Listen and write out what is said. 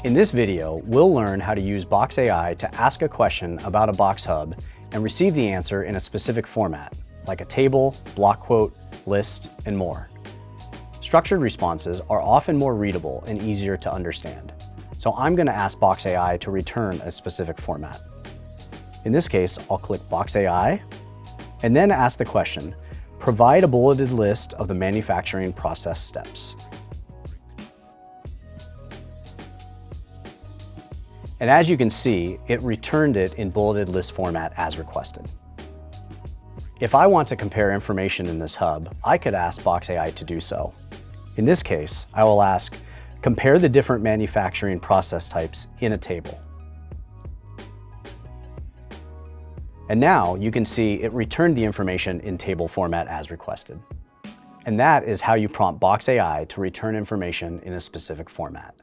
In this video, we'll learn how to use Box AI to ask a question about a Box Hub and receive the answer in a specific format, like a table, block quote, list, and more. Structured responses are often more readable and easier to understand, so I'm going to ask Box AI to return a specific format. In this case, I'll click Box AI, and then ask the question, provide a bulleted list of the manufacturing process steps. And as you can see, it returned it in bulleted list format as requested. If I want to compare information in this hub, I could ask Box AI to do so. In this case, I will ask, compare the different manufacturing process types in a table. And now you can see it returned the information in table format as requested. And that is how you prompt Box AI to return information in a specific format.